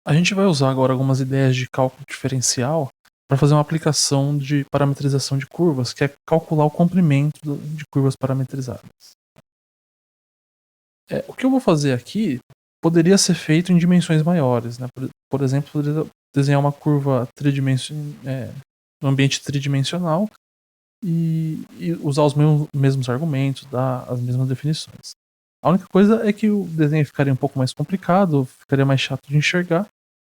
A gente vai usar agora algumas ideias de cálculo diferencial para fazer uma aplicação de parametrização de curvas, que é calcular o comprimento de curvas parametrizadas. O que eu vou fazer aqui poderia ser feito em dimensões maiores, né? Por exemplo, poderia desenhar uma curva no ambiente tridimensional e usar os mesmos argumentos, dar as mesmas definições. A única coisa é que o desenho ficaria um pouco mais complicado, ficaria mais chato de enxergar.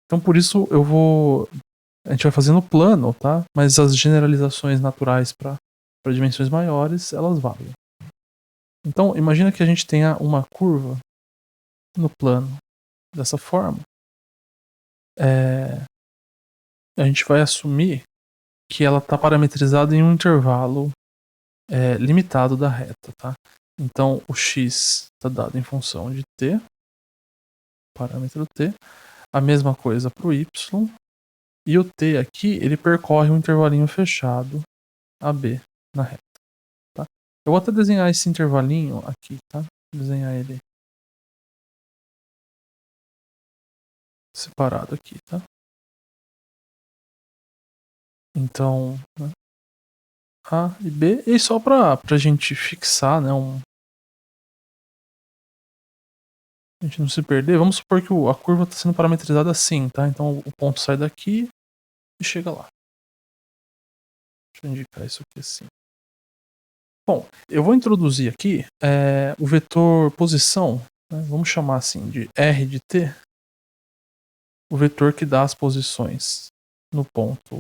Então, por isso, a gente vai fazendo plano, tá? Mas as generalizações naturais para dimensões maiores, elas valem. Então, imagina que a gente tenha uma curva no plano dessa forma. A gente vai assumir que ela está parametrizada em um intervalo limitado da reta, tá? Então, o x está dado em função de t, parâmetro t. A mesma coisa para o y. E o t aqui, ele percorre um intervalinho fechado AB na reta. Tá? Eu vou até desenhar esse intervalinho aqui, tá? Desenhar ele separado aqui, tá? Então, né? A e B. E só pra gente fixar, né? A gente não se perder, vamos supor que a curva está sendo parametrizada assim, tá? Então o ponto sai daqui e chega lá. Deixa eu indicar isso aqui assim. Bom, eu vou introduzir aqui o vetor posição, né? Vamos chamar assim de R de t, o vetor que dá as posições no ponto,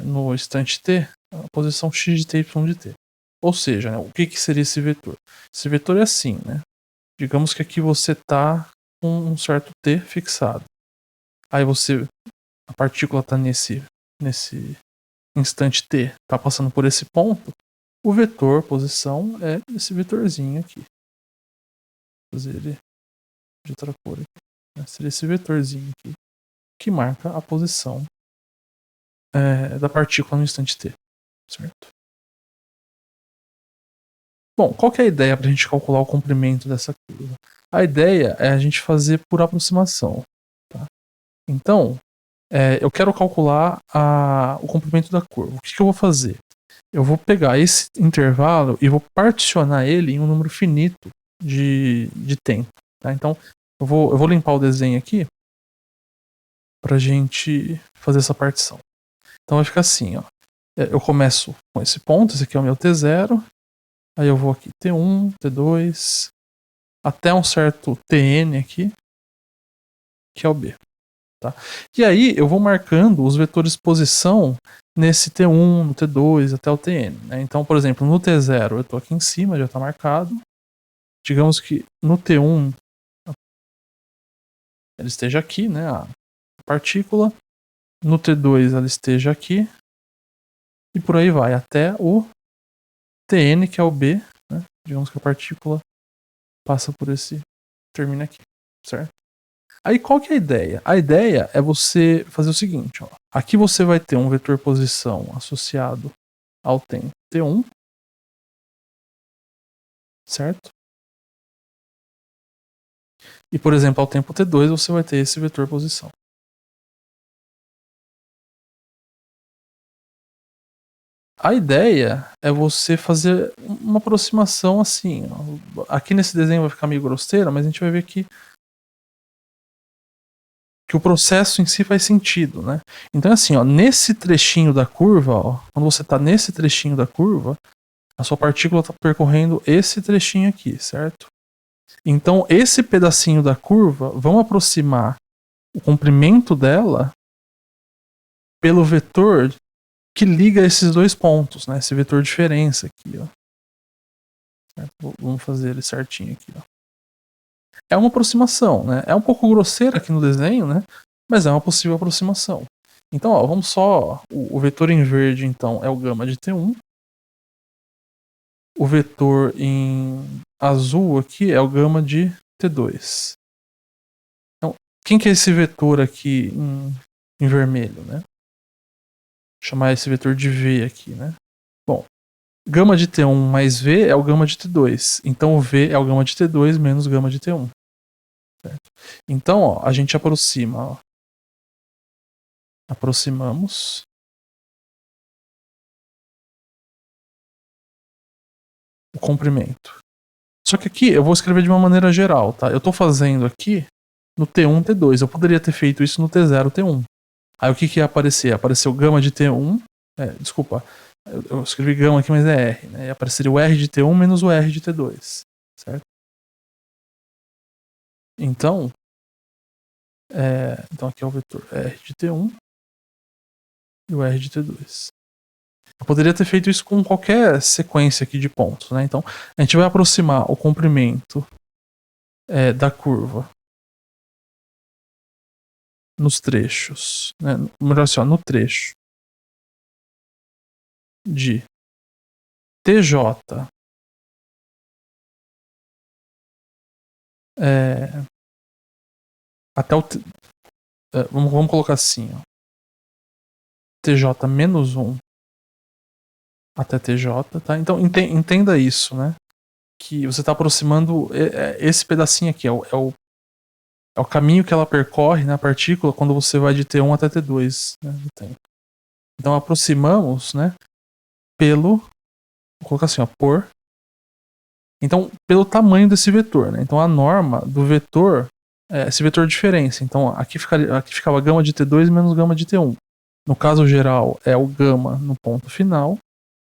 no instante t, a posição x de t e y de t. Ou seja, né, o que seria esse vetor? Esse vetor é assim, né? Digamos que aqui você está com um certo t fixado. Aí a partícula está nesse instante t, está passando por esse ponto. O vetor posição é esse vetorzinho aqui. Vou fazer ele de outra cor aqui. Seria esse vetorzinho aqui que marca a posição da partícula no instante t, certo? Bom, qual que é a ideia para a gente calcular o comprimento dessa curva? A ideia é a gente fazer por aproximação. Tá? Então, eu quero calcular o comprimento da curva. O que eu vou fazer? Eu vou pegar esse intervalo e vou particionar ele em um número finito de tempo. Tá? Então, eu vou limpar o desenho aqui para a gente fazer essa partição. Então vai ficar assim, ó. Eu começo com esse ponto, esse aqui é o meu T0. Aí eu vou aqui T1, T2, até um certo Tn aqui, que é o B. Tá? E aí eu vou marcando os vetores posição nesse T1, no T2, até o Tn. Né? Então, por exemplo, no T0 eu estou aqui em cima, já está marcado. Digamos que no T1 ele esteja aqui, né, a partícula. No T2 ela esteja aqui. E por aí vai, até o Tn, que é o B. Né? Digamos que a partícula passa por termina aqui, certo? Aí qual que é a ideia? A ideia é você fazer o seguinte, ó. Aqui você vai ter um vetor posição associado ao tempo T1, certo? E, por exemplo, ao tempo T2 você vai ter esse vetor posição. A ideia é você fazer uma aproximação assim, ó. Aqui nesse desenho vai ficar meio grosseira, mas a gente vai ver que o processo em si faz sentido, né? Então, assim, ó, nesse trechinho da curva, ó, quando você está nesse trechinho da curva, a sua partícula está percorrendo esse trechinho aqui, certo? Então, esse pedacinho da curva, vamos aproximar o comprimento dela pelo vetor que liga esses dois pontos, né? Esse vetor diferença aqui, ó. Certo? Vamos fazer ele certinho aqui, ó. É uma aproximação, né? É um pouco grosseira aqui no desenho, né? Mas é uma possível aproximação. Então, ó, vamos só... O vetor em verde, então, é o gama de T1. O vetor em azul aqui é o gama de T2. Então, quem que é esse vetor aqui em vermelho, né? Vou chamar esse vetor de V aqui, né? Bom, gama de T1 mais V é o gama de T2. Então, o V é o gama de T2 menos gama de T1. Certo? Então, ó, a gente aproxima, ó. Aproximamos. O comprimento. Só que aqui eu vou escrever de uma maneira geral, tá? Eu tô fazendo aqui no T1, T2. Eu poderia ter feito isso no T0, T1. Aí o que ia aparecer? Apareceu gama de T1. Desculpa. Eu escrevi gama aqui, mas é R, né? E apareceria o R de T1 menos o R de T2. Certo? Então aqui é o vetor R de T1 e o R de T2. Eu poderia ter feito isso com qualquer sequência aqui de pontos, né? Então a gente vai aproximar o comprimento da curva nos trechos, né? Melhor assim, ó, no trecho de TJ até o vamos colocar assim, ó, TJ menos 1 até TJ, tá? Então entenda isso, né? Que você está aproximando esse pedacinho aqui, é o caminho que ela percorre na partícula quando você vai de T1 até T2, né, no tempo. Então aproximamos, né, vou colocar assim, ó, então pelo tamanho desse vetor, né? Então a norma do vetor é esse vetor de diferença. Então aqui ficava gama de T2 menos gama de T1. No caso geral é o gama no ponto final,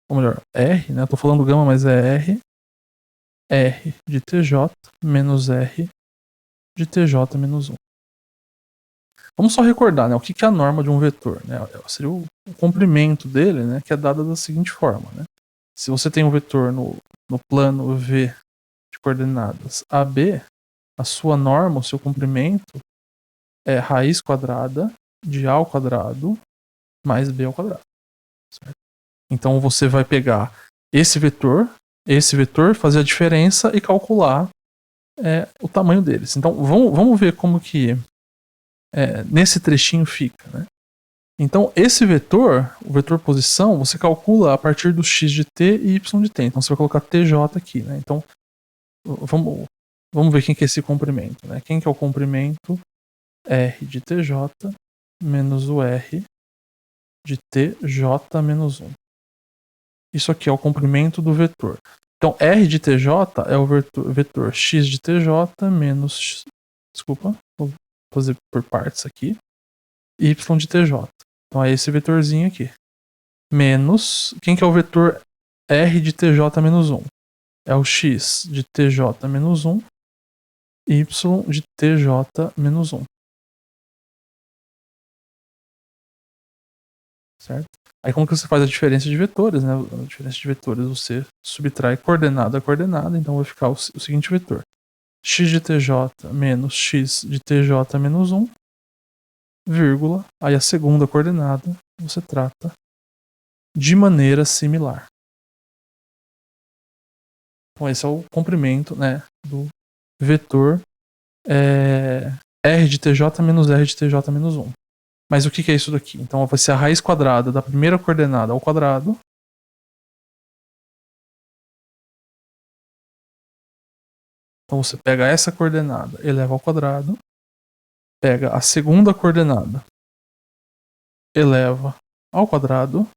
ou melhor, R, né? Eu tô falando gama, mas é R de TJ menos R de TJ menos 1. Vamos só recordar, né, o que é a norma de um vetor, né? Seria o comprimento dele, né, que é dada da seguinte forma, né? Se você tem um vetor no plano V de coordenadas AB, a sua norma, o seu comprimento é raiz quadrada de A ao quadrado mais B ao quadrado. Certo? Então você vai pegar esse vetor, fazer a diferença e calcular o tamanho deles. Então vamos ver como que nesse trechinho fica, né? Então esse vetor, o vetor posição, você calcula a partir do x de t e y de t. Então você vai colocar tj aqui, né? Então vamos ver quem que é esse comprimento, né? Quem que é o comprimento? R de tj menos o R de tj menos 1. Isso aqui é o comprimento do vetor. Então R de tj é o vetor x de tj menos, desculpa, vou fazer por partes aqui, y de tj. Então é esse vetorzinho aqui. Menos, quem que é o vetor R de tj menos 1? É o x de tj menos 1, y de tj menos 1. Certo? Aí como que você faz a diferença de vetores, né? A diferença de vetores você subtrai coordenada a coordenada, então vai ficar o seguinte vetor. X de tj menos x de tj menos 1, vírgula, aí a segunda coordenada você trata de maneira similar. Então esse é o comprimento, né, do vetor R de tj menos R de tj menos 1. Mas o que é isso daqui? Então vai ser a raiz quadrada da primeira coordenada ao quadrado. Então você pega essa coordenada, eleva ao quadrado. Pega a segunda coordenada, eleva ao quadrado.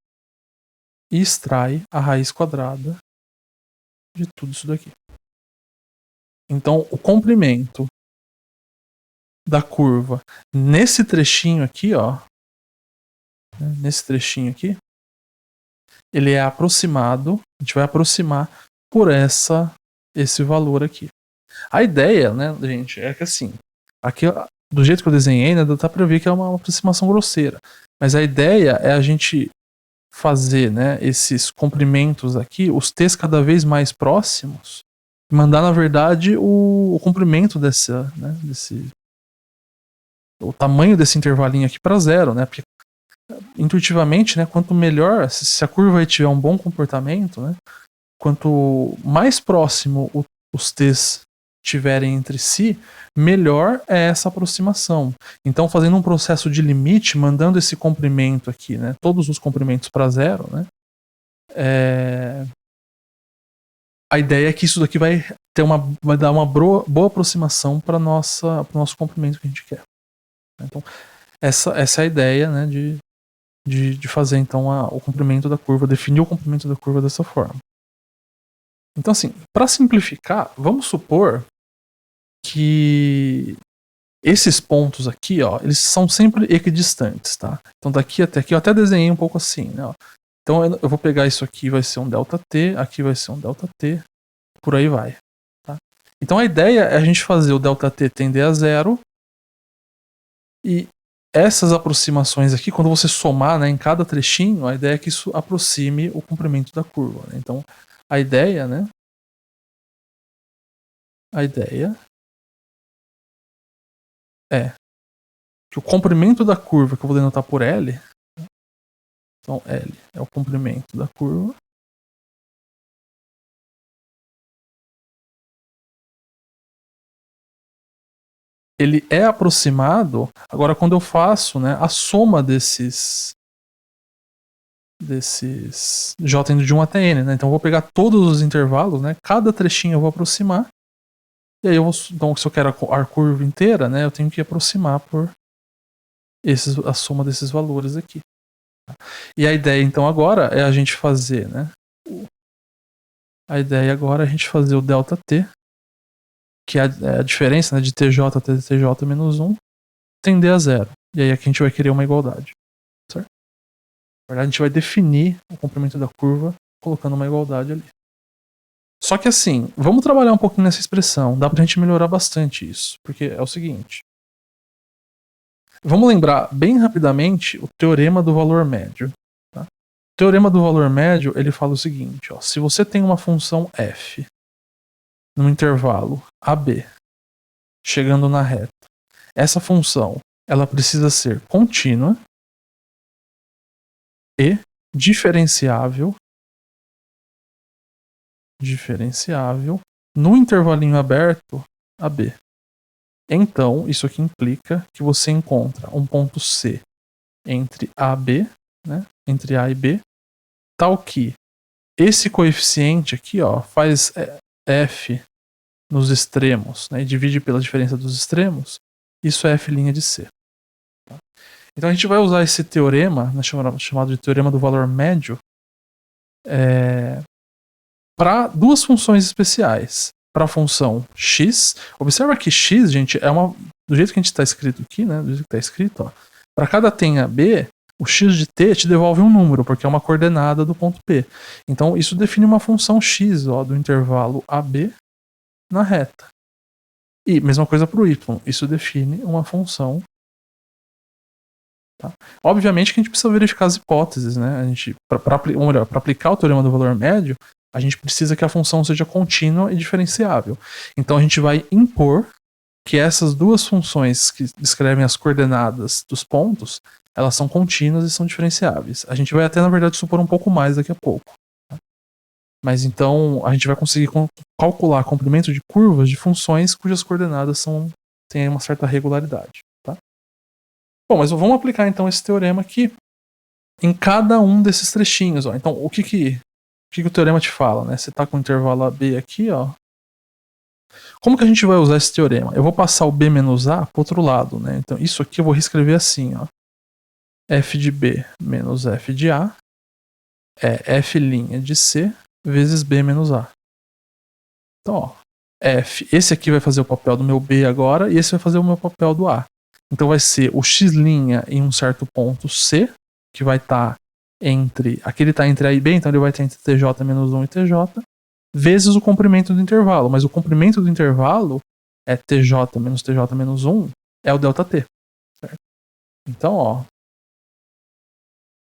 E extrai a raiz quadrada de tudo isso daqui. Então o comprimento da curva nesse trechinho aqui, ó, nesse trechinho aqui, ele é aproximado, a gente vai aproximar por esse valor aqui. A ideia, né, gente, é que assim, aqui do jeito que eu desenhei, né, dá pra ver que é uma aproximação grosseira, mas a ideia é a gente fazer, né, esses comprimentos aqui, os t's cada vez mais próximos, mandar na verdade o comprimento o tamanho desse intervalinho aqui para zero, né? Porque intuitivamente, né, quanto melhor, se a curva tiver um bom comportamento, né, quanto mais próximo os t's tiverem entre si, melhor é essa aproximação. Então, fazendo um processo de limite, mandando esse comprimento aqui, né, todos os comprimentos para zero, né, a ideia é que isso daqui vai vai dar uma boa aproximação para o nosso comprimento que a gente quer. Então, essa é a ideia, né, de fazer então o comprimento da curva, definir o comprimento da curva dessa forma. Então, assim, para simplificar, vamos supor que esses pontos aqui, ó, eles são sempre equidistantes, tá? Então daqui até aqui, eu até desenhei um pouco assim, né? Ó. Então eu vou pegar isso aqui, vai ser um ΔT, aqui vai ser um ΔT, por aí vai. Tá? Então a ideia é a gente fazer o ΔT tender a zero e essas aproximações aqui, quando você somar, né, em cada trechinho, a ideia é que isso aproxime o comprimento da curva. Né? Então a ideia, né? A ideia é que o comprimento da curva, que eu vou denotar por L, então L é o comprimento da curva, ele é aproximado, agora quando eu faço, né, a soma desses J indo de 1 até N, né, então eu vou pegar todos os intervalos, né, cada trechinho eu vou aproximar, e aí então se eu quero a curva inteira, né, eu tenho que aproximar por a soma desses valores aqui. E a ideia então agora é a gente fazer, né, a ideia agora é a gente fazer o ΔT, que é a diferença, né, de TJ até TJ menos 1, tender a zero. E aí aqui a gente vai querer uma igualdade. Certo? Na verdade, a gente vai definir o comprimento da curva colocando uma igualdade ali. Só que assim, vamos trabalhar um pouquinho nessa expressão. Dá pra gente melhorar bastante isso. Porque é o seguinte. Vamos lembrar bem rapidamente o teorema do valor médio. Tá? O teorema do valor médio, ele fala o seguinte. Ó, se você tem uma função f no intervalo AB, chegando na reta, essa função ela precisa ser contínua e diferenciável no intervalinho aberto AB. Então, isso aqui implica que você encontra um ponto C entre A e B, né, entre A e B, tal que esse coeficiente aqui, ó, faz F nos extremos, né, e divide pela diferença dos extremos, isso é F' de C. Tá? Então a gente vai usar esse teorema, né, chamado de teorema do valor médio, para duas funções especiais. Para a função x, observa que x, gente, é do jeito que a gente está escrito aqui, né, do jeito que está escrito, para cada tenha b, o x de t te devolve um número, porque é uma coordenada do ponto P. Então isso define uma função x, ó, do intervalo AB na reta. E mesma coisa para o y, isso define uma função. Tá? Obviamente que a gente precisa verificar as hipóteses, né? Para aplicar o teorema do valor médio, a gente precisa que a função seja contínua e diferenciável. Então a gente vai impor que essas duas funções que descrevem as coordenadas dos pontos, elas são contínuas e são diferenciáveis. A gente vai até, na verdade, supor um pouco mais daqui a pouco. Tá? Mas então a gente vai conseguir calcular comprimento de curvas de funções cujas coordenadas têm uma certa regularidade. Tá? Bom, mas vamos aplicar então esse teorema aqui em cada um desses trechinhos. Ó. Então, o que o teorema te fala? Né? Você está com o intervalo AB aqui, ó. Como que a gente vai usar esse teorema? Eu vou passar o B menos A para o outro lado. Né? Então, isso aqui eu vou reescrever assim. Ó. F de B menos F de A é F' de C vezes B menos A. Então, ó, F, esse aqui vai fazer o papel do meu B agora e esse vai fazer o meu papel do A. Então vai ser o x' em um certo ponto C, que vai estar entre... Aqui ele está entre A e B, então ele vai estar entre TJ menos 1 e TJ, vezes o comprimento do intervalo. Mas o comprimento do intervalo é TJ menos 1, é o ΔT. Certo? Então, ó,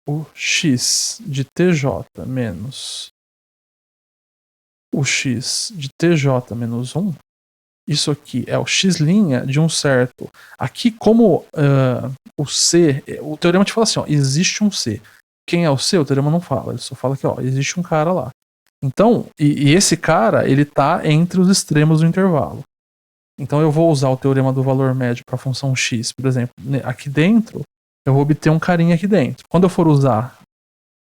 o x de TJ menos o x de TJ menos 1, isso aqui é o x' de um certo... Aqui, como o C... O teorema te fala assim, ó, existe um C. Quem é o C? O teorema não fala. Ele só fala que, ó, existe um cara lá. Então, e esse cara, ele tá entre os extremos do intervalo. Então eu vou usar o teorema do valor médio para a função x, por exemplo. Aqui dentro, eu vou obter um carinha aqui dentro. Quando eu for usar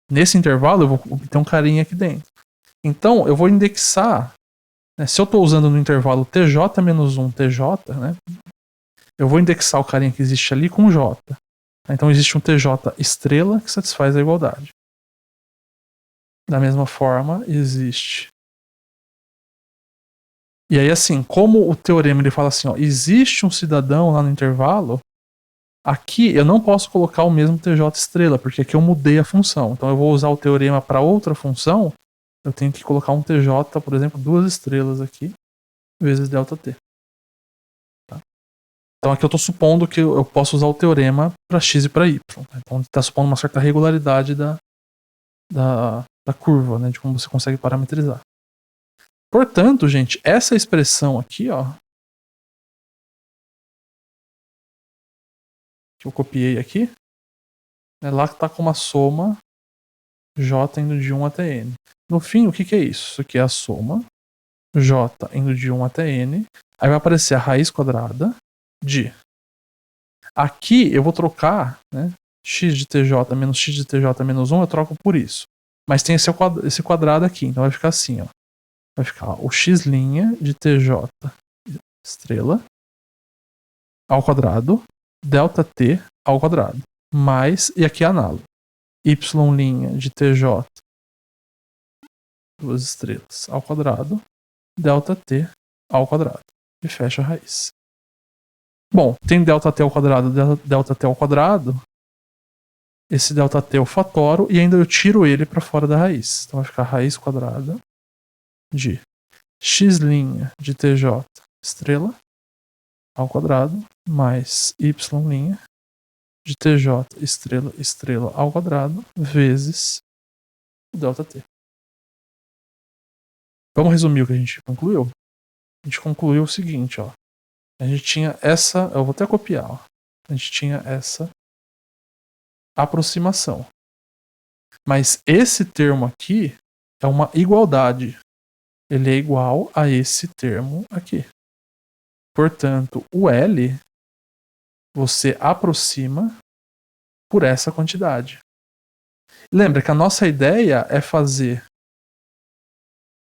nesse intervalo, eu vou obter um carinha aqui dentro. Então, eu vou indexar Se eu estou usando no intervalo tj-1 tj, né, eu vou indexar o carinha que existe ali com j. Então existe um tj estrela que satisfaz a igualdade. Da mesma forma, existe. E aí, assim, como o teorema ele fala assim, ó, existe um cidadão lá no intervalo, aqui eu não posso colocar o mesmo tj estrela, porque aqui eu mudei a função. Então eu vou usar o teorema para outra função, eu tenho que colocar um tj, por exemplo, 2 estrelas aqui, vezes ΔT. Tá? Então aqui eu estou supondo que eu posso usar o teorema para x e para y. Então está supondo uma certa regularidade da curva, né, de como você consegue parametrizar. Portanto, gente, essa expressão aqui, ó, que eu copiei aqui, é lá que está com uma soma j indo de 1 até n. No fim, o que é isso? Isso aqui é a soma j indo de 1 até n. Aí vai aparecer a raiz quadrada de... Aqui eu vou trocar, né, x de tj menos x de tj menos 1, eu troco por isso. Mas tem esse quadrado aqui, então vai ficar assim, ó. Vai ficar o x' de tj estrela ao quadrado, ΔT ao quadrado, mais, e aqui é análogo, y' de tj, 2 estrelas, ao quadrado, ΔT ao quadrado, e fecha a raiz. Bom, tem ΔT ao quadrado, ΔT ao quadrado, esse ΔT eu fatoro, e ainda eu tiro ele para fora da raiz. Então vai ficar raiz quadrada de x' de tj estrela ao quadrado, mais y' de tj estrela ao quadrado, vezes o ΔT. Vamos resumir o que a gente concluiu? A gente concluiu o seguinte, ó. A gente tinha essa, eu vou até copiar, ó. A gente tinha essa aproximação. Mas esse termo aqui é uma igualdade. Ele é igual a esse termo aqui. Portanto, o L você aproxima por essa quantidade. Lembra que a nossa ideia é fazer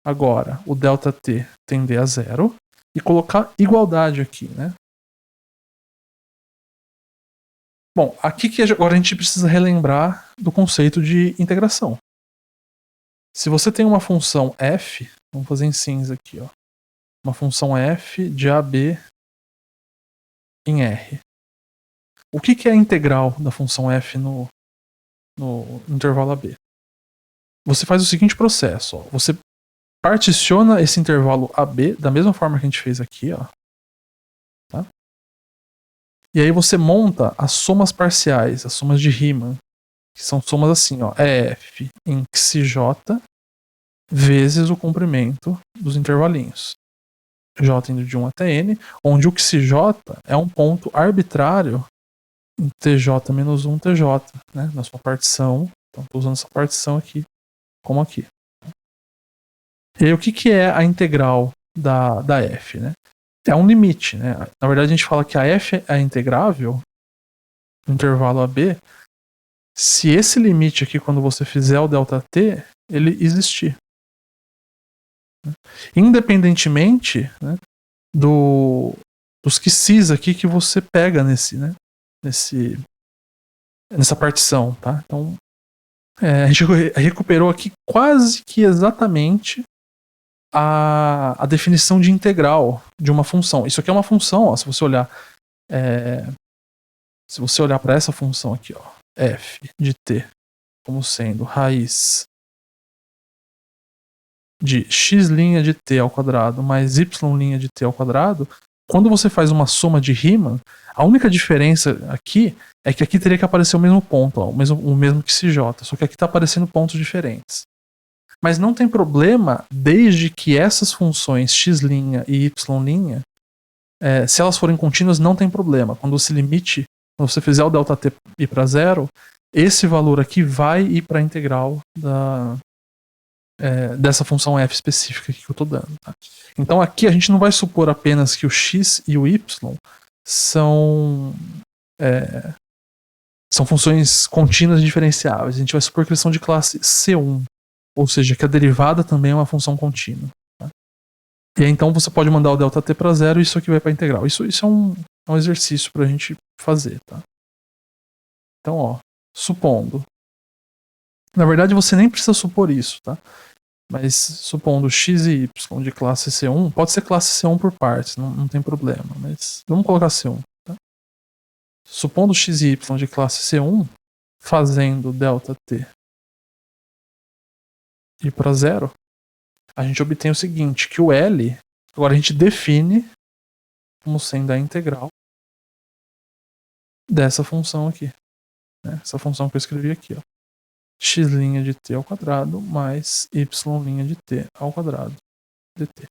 agora o ΔT tender a zero e colocar igualdade aqui, né? Bom, aqui que agora a gente precisa relembrar do conceito de integração. Se você tem uma função f, vamos fazer em cinza aqui, ó. Uma função f de AB em R. O que é a integral da função f no intervalo AB? Você faz o seguinte processo, ó. Você particiona esse intervalo AB da mesma forma que a gente fez aqui, ó. Tá? E aí você monta as somas parciais, as somas de Riemann, que são somas assim, ó, é f em xj vezes o comprimento dos intervalinhos. J indo de 1 até n, onde o xj é um ponto arbitrário em tj menos 1 tj, né, na sua partição. Então estou usando essa partição aqui como aqui. E aí, o que é a integral da f, né? É um limite, né? Na verdade, a gente fala que a f é integrável no intervalo AB se esse limite aqui, quando você fizer o ΔT, ele existir. Independentemente, né, dos quicis aqui que você pega nessa partição, tá? Então, a gente recuperou aqui quase que exatamente a definição de integral de uma função. Isso aqui é uma função, ó, se você olhar para essa função aqui, ó, f de t como sendo raiz de x' de t ao quadrado mais y' de t ao quadrado, quando você faz uma soma de Riemann, a única diferença aqui é que aqui teria que aparecer o mesmo ponto, ó, o mesmo que xj, só que aqui está aparecendo pontos diferentes. Mas não tem problema, desde que essas funções x' e y', se elas forem contínuas, não tem problema. Quando você fizer o ΔT ir para zero, esse valor aqui vai ir para a integral dessa função f específica que eu estou dando. Tá? Então aqui a gente não vai supor apenas que o x e o y são funções contínuas diferenciáveis. A gente vai supor que eles são de classe C1. Ou seja, que a derivada também é uma função contínua. Tá? E aí, então você pode mandar o ΔT para 0 e isso aqui vai para integral. Isso é um exercício para a gente fazer, tá? Então, ó, supondo. Na verdade, você nem precisa supor isso, tá? Mas supondo x e y de classe C1, pode ser classe C1 por partes, não tem problema. Mas vamos colocar C1, tá? Supondo x e y de classe C1, fazendo ΔT ir para 0, a gente obtém o seguinte, que o L, agora a gente define como sendo a integral dessa função aqui. Né? Essa função que eu escrevi aqui, ó. X' de t ao quadrado mais y' de t ao quadrado dt.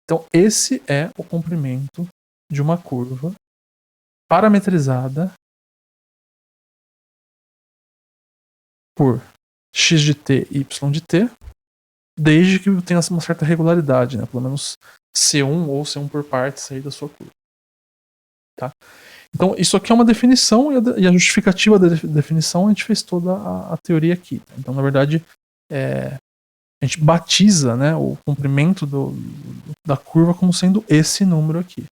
Então, esse é o comprimento de uma curva parametrizada por x de t e y de t, desde que tenha uma certa regularidade, né? Pelo menos C1 ou C1 por partes aí da sua curva. Tá? Então, isso aqui é uma definição e a justificativa da definição a gente fez toda a teoria aqui. Então, na verdade, a gente batiza, né, o comprimento da curva como sendo esse número aqui.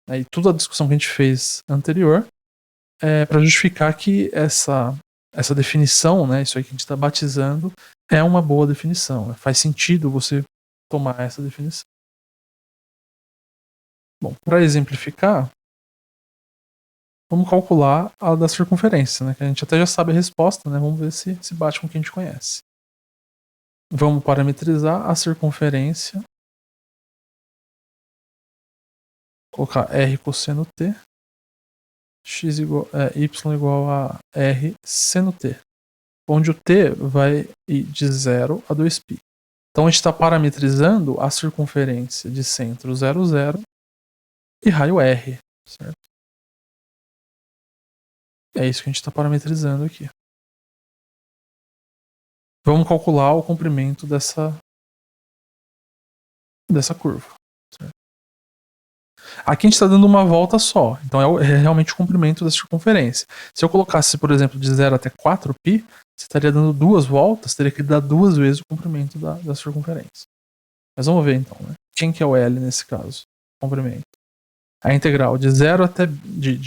E toda a discussão que a gente fez anterior é para justificar que essa definição, né, isso aí que a gente está batizando, é uma boa definição. Faz sentido você tomar essa definição. Bom, para exemplificar, vamos calcular a da circunferência, né, que a gente até já sabe a resposta, né, vamos ver se bate com o que a gente conhece. Vamos parametrizar a circunferência, colocar r cosseno t, y igual a r seno t, onde o t vai ir de 0 a 2π. Então a gente está parametrizando a circunferência de centro 0, 0 e raio r, certo? É isso que a gente está parametrizando aqui. Vamos calcular o comprimento dessa curva. Certo? Aqui a gente está dando uma volta só, então é realmente o comprimento da circunferência. Se eu colocasse, por exemplo, de 0 até 4π, você estaria dando 2 voltas, teria que dar 2 vezes o comprimento da circunferência. Mas vamos ver então, né? Quem que é o L nesse caso? Comprimento. A integral de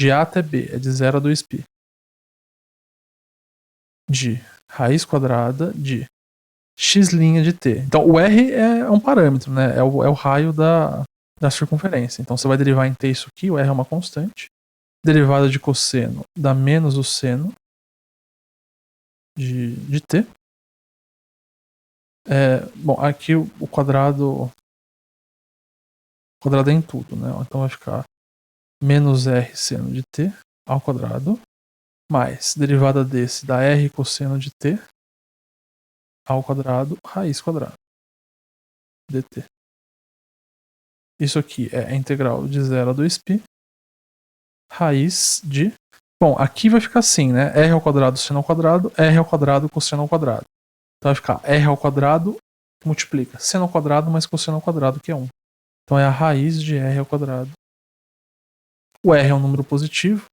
A até B é de 0 a 2π. De raiz quadrada de x' de t. Então o R é um parâmetro, né? É o raio da circunferência. Então você vai derivar em t isso aqui, o R é uma constante. Derivada de cosseno dá menos o seno de t. Bom, aqui o quadrado é em tudo, né? Então vai ficar menos r seno de t ao quadrado mais derivada desse dá r cosseno de t ao quadrado raiz quadrada dt. Isso aqui é a integral de 0 a 2π raiz de... Bom, aqui vai ficar assim, né? R ao quadrado seno ao quadrado, R ao quadrado cosseno ao quadrado. Então vai ficar R ao quadrado multiplica seno ao quadrado mais cosseno ao quadrado, que é 1. Então é a raiz de R ao quadrado. O R é um número positivo.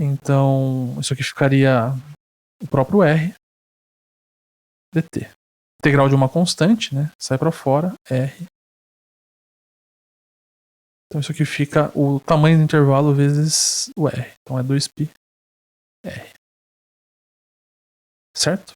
Então isso aqui ficaria o próprio R dt. Integral de uma constante, né? Sai para fora, R. Então isso aqui fica o tamanho do intervalo vezes o R. Então é 2π R. Certo?